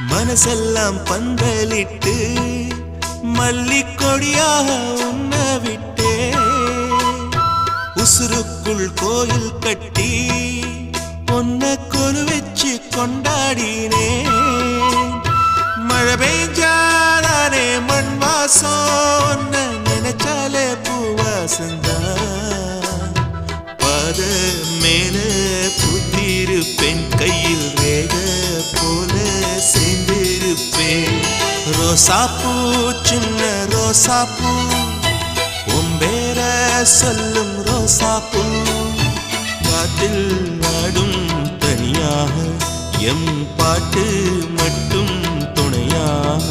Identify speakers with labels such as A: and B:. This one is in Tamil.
A: மனசெல்லாம் பந்தலிட்டு மல்லிக்கொடியாக உன்ன விட்டே உசுருக்குள் கோயில் கட்டி பொன்ன கொலு வச்சு கொண்டாடினே மழை பெய்ஞ்சாதானே மண் வாசம் நினைச்சாலே பூவாசந்தான் பாத மேல புத்திருப்பேன் கையில் ரேக போல சேர்ந்திருப்பேன் ரோசாப்பூ சின்ன ரோசாப்பூ உம்பேர சொல்லும் ரோசாப்பூ காத்தில் நாடும் தனியாக எம் பாட்டு மட்டும் துணையாக